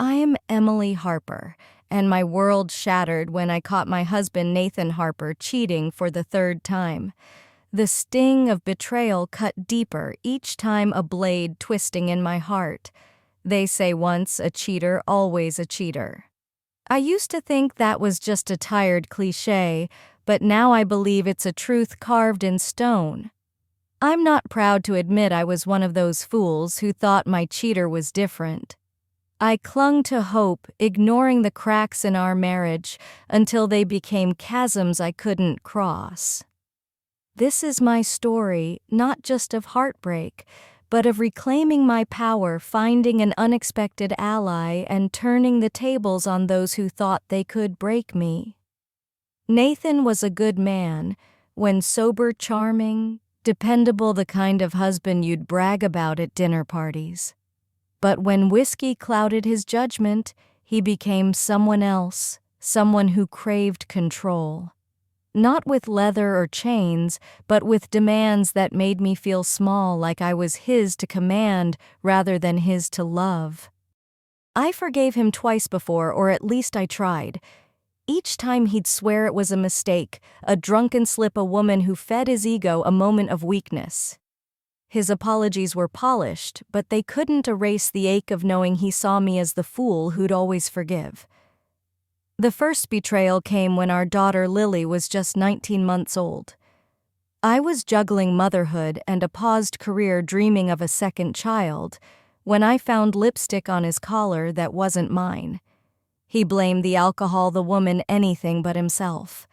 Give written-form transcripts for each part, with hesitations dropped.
I'm Emily Harper, and my world shattered when I caught my husband Nathan Harper cheating for the third time. The sting of betrayal cut deeper each time, a blade twisting in my heart. They say once a cheater, always a cheater. I used to think that was just a tired cliché, but now I believe it's a truth carved in stone. I'm not proud to admit I was one of those fools who thought my cheater was different. I clung to hope, ignoring the cracks in our marriage until they became chasms I couldn't cross. This is my story, not just of heartbreak, but of reclaiming my power, finding an unexpected ally, and turning the tables on those who thought they could break me. Nathan was a good man, when sober, charming, dependable, the kind of husband you'd brag about at dinner parties. But when whiskey clouded his judgment, he became someone else, someone who craved control. Not with leather or chains, but with demands that made me feel small, like I was his to command rather than his to love. I forgave him twice before, or at least I tried. Each time he'd swear it was a mistake, a drunken slip, a woman who fed his ego, a moment of weakness. His apologies were polished, but they couldn't erase the ache of knowing he saw me as the fool who'd always forgive. The first betrayal came when our daughter Lily was just 19 months old. I was juggling motherhood and a paused career, dreaming of a second child, when I found lipstick on his collar that wasn't mine. He blamed the alcohol, the woman, anything but himself.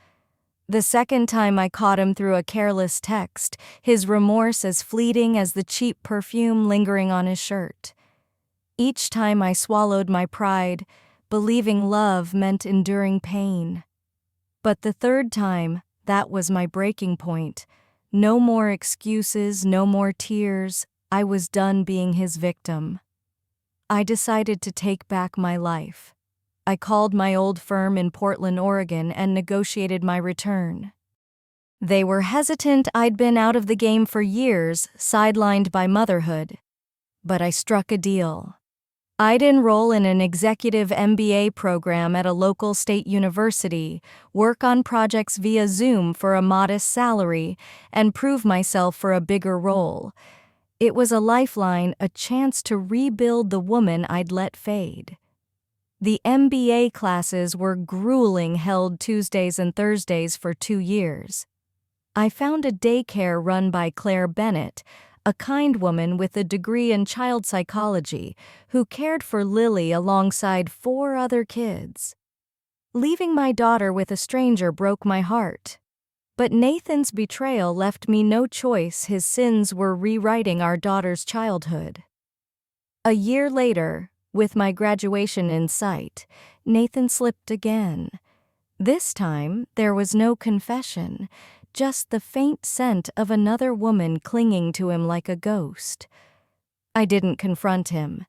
The second time I caught him through a careless text, his remorse as fleeting as the cheap perfume lingering on his shirt. Each time I swallowed my pride, believing love meant enduring pain. But the third time, that was my breaking point. No more excuses, no more tears. I was done being his victim. I decided to take back my life. I called my old firm in Portland, Oregon, and negotiated my return. They were hesitant. I'd been out of the game for years, sidelined by motherhood. But I struck a deal. I'd enroll in an executive MBA program at a local state university, work on projects via Zoom for a modest salary, and prove myself for a bigger role. It was a lifeline, a chance to rebuild the woman I'd let fade. The MBA classes were grueling, held Tuesdays and Thursdays for 2 years. I found a daycare run by Claire Bennett, a kind woman with a degree in child psychology, who cared for Lily alongside 4 other kids. Leaving my daughter with a stranger broke my heart. But Nathan's betrayal left me no choice. His sins were rewriting our daughter's childhood. A year later, with my graduation in sight, Nathan slipped again. This time, there was no confession, just the faint scent of another woman clinging to him like a ghost. I didn't confront him.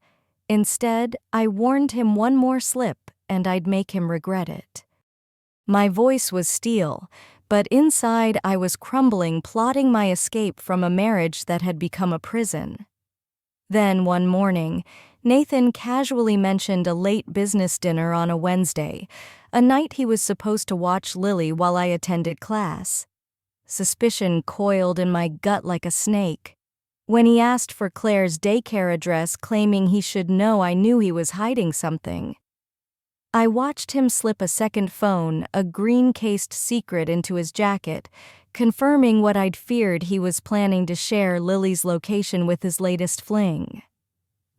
Instead, I warned him one more slip, and I'd make him regret it. My voice was steel, but inside I was crumbling, plotting my escape from a marriage that had become a prison. Then, one morning, Nathan casually mentioned a late business dinner on a Wednesday, a night he was supposed to watch Lily while I attended class. Suspicion coiled in my gut like a snake. When he asked for Claire's daycare address, claiming he should know, I knew he was hiding something. I watched him slip a second phone, a green-cased secret, into his jacket, confirming what I'd feared. He was planning to share Lily's location with his latest fling.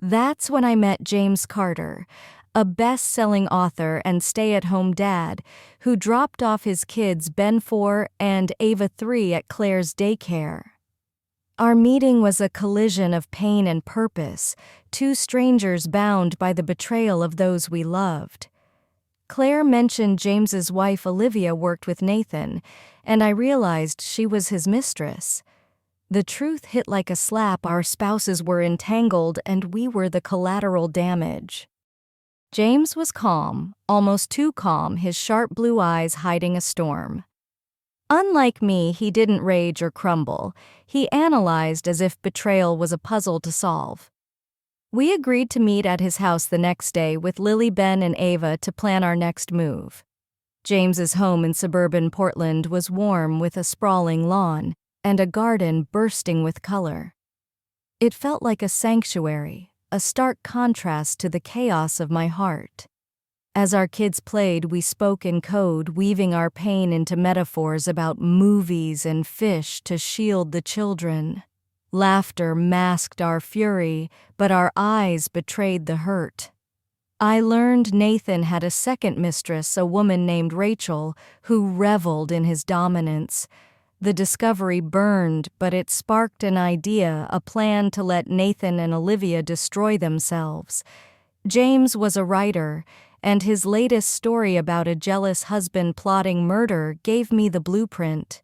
That's when I met James Carter, a best-selling author and stay-at-home dad who dropped off his kids, Ben 4 and Ava 3, at Claire's daycare. Our meeting was a collision of pain and purpose, 2 strangers bound by the betrayal of those we loved. Claire mentioned James's wife Olivia worked with Nathan, and I realized she was his mistress. The truth hit like a slap. Our spouses were entangled, and we were the collateral damage. James was calm, almost too calm, his sharp blue eyes hiding a storm. Unlike me, he didn't rage or crumble. He analyzed as if betrayal was a puzzle to solve. We agreed to meet at his house the next day with Lily, Ben, and Ava to plan our next move. James's home in suburban Portland was warm with a sprawling lawn and a garden bursting with color. It felt like a sanctuary, a stark contrast to the chaos of my heart. As our kids played, we spoke in code, weaving our pain into metaphors about movies and fish to shield the children. Laughter masked our fury, but our eyes betrayed the hurt. I learned Nathan had a second mistress, a woman named Rachel, who reveled in his dominance. The discovery burned, but it sparked an idea, a plan to let Nathan and Olivia destroy themselves. James was a writer, and his latest story about a jealous husband plotting murder gave me the blueprint.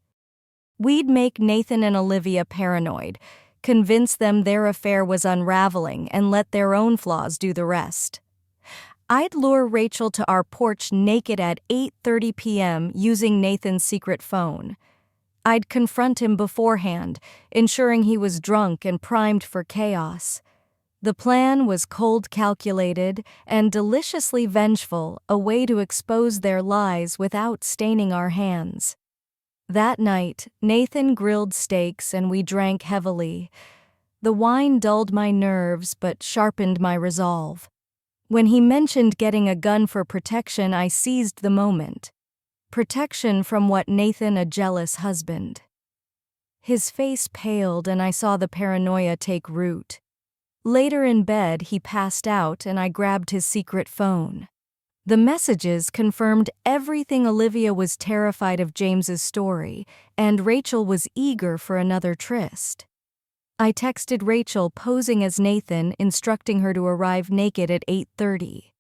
We'd make Nathan and Olivia paranoid, convince them their affair was unraveling, and let their own flaws do the rest. I'd lure Rachel to our porch naked at 8:30 p.m. using Nathan's secret phone. I'd confront him beforehand, ensuring he was drunk and primed for chaos. The plan was cold, calculated, and deliciously vengeful, a way to expose their lies without staining our hands. That night, Nathan grilled steaks and we drank heavily. The wine dulled my nerves but sharpened my resolve. When he mentioned getting a gun for protection, I seized the moment. Protection from what? Nathan, a jealous husband. His face paled and I saw the paranoia take root. Later in bed, he passed out and I grabbed his secret phone. The messages confirmed everything. Olivia was terrified of James's story, and Rachel was eager for another tryst. I texted Rachel posing as Nathan, instructing her to arrive naked at 8:30.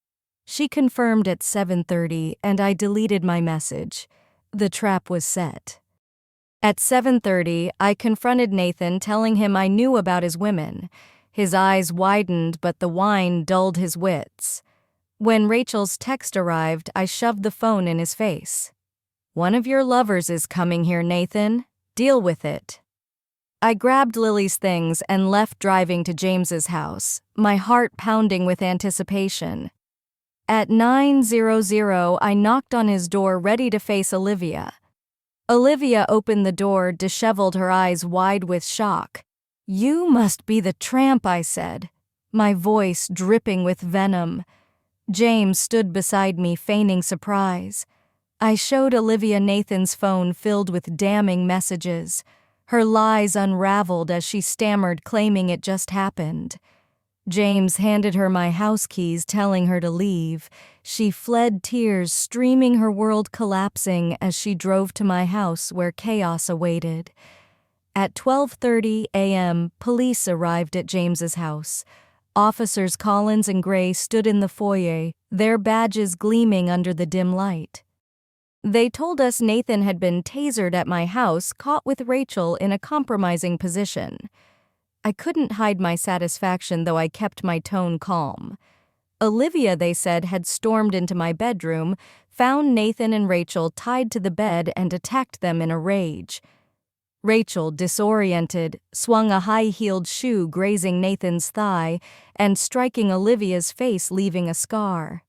She confirmed at 7:30 and I deleted my message. The trap was set. At 7:30, I confronted Nathan, telling him I knew about his women. His eyes widened, but the wine dulled his wits. When Rachel's text arrived, I shoved the phone in his face. "One of your lovers is coming here, Nathan. Deal with it." I grabbed Lily's things and left, driving to James's house, my heart pounding with anticipation. At 9:00, I knocked on his door, ready to face Olivia. Olivia opened the door, disheveled, her eyes wide with shock. "You must be the tramp," I said, my voice dripping with venom. James stood beside me, feigning surprise. I showed Olivia Nathan's phone filled with damning messages. Her lies unraveled as she stammered, claiming it just happened. James handed her my house keys, telling her to leave. She fled, tears streaming, her world collapsing as she drove to my house where chaos awaited. At 12:30 a.m., police arrived at James's house. Officers Collins and Gray stood in the foyer, their badges gleaming under the dim light. They told us Nathan had been tasered at my house, caught with Rachel in a compromising position. I couldn't hide my satisfaction, though I kept my tone calm. Olivia, they said, had stormed into my bedroom, found Nathan and Rachel tied to the bed, and attacked them in a rage. Rachel, disoriented, swung a high-heeled shoe, grazing Nathan's thigh and striking Olivia's face, leaving a scar.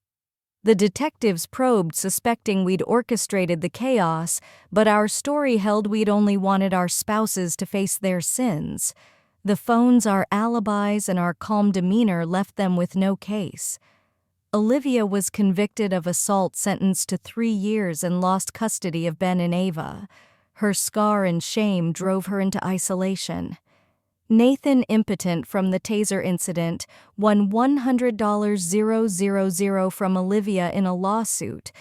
The detectives probed, suspecting we'd orchestrated the chaos, but our story held. We'd only wanted our spouses to face their sins. The phones, our alibis, and our calm demeanor left them with no case. Olivia was convicted of assault, sentenced to 3 years, and lost custody of Ben and Ava. Her scar and shame drove her into isolation. Nathan, impotent from the taser incident, won $100,000 from Olivia in a lawsuit,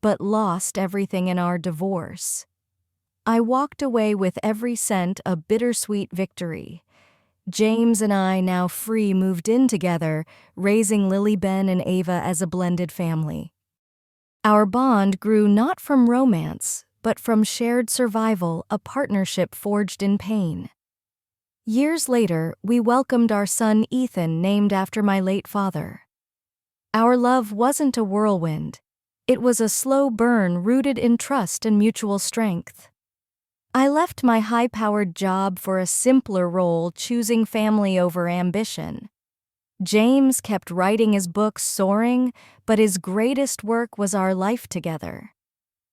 but lost everything in our divorce. I walked away with every cent, a bittersweet victory. James and I, now free, moved in together, raising Lily, Ben, and Ava as a blended family. Our bond grew not from romance, but from shared survival, a partnership forged in pain. Years later, we welcomed our son Ethan, named after my late father. Our love wasn't a whirlwind. It was a slow burn rooted in trust and mutual strength. I left my high-powered job for a simpler role, choosing family over ambition. James kept writing his books soaring, but his greatest work was our life together.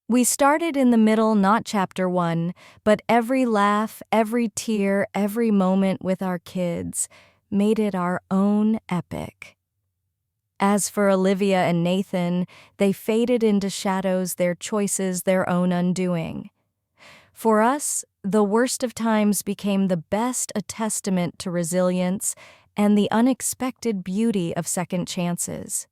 We started in the middle, not chapter 1, but every laugh, every tear, every moment with our kids made it our own epic. As for Olivia and Nathan, they faded into shadows, their choices their own undoing. For us, the worst of times became the best, a testament to resilience and the unexpected beauty of second chances.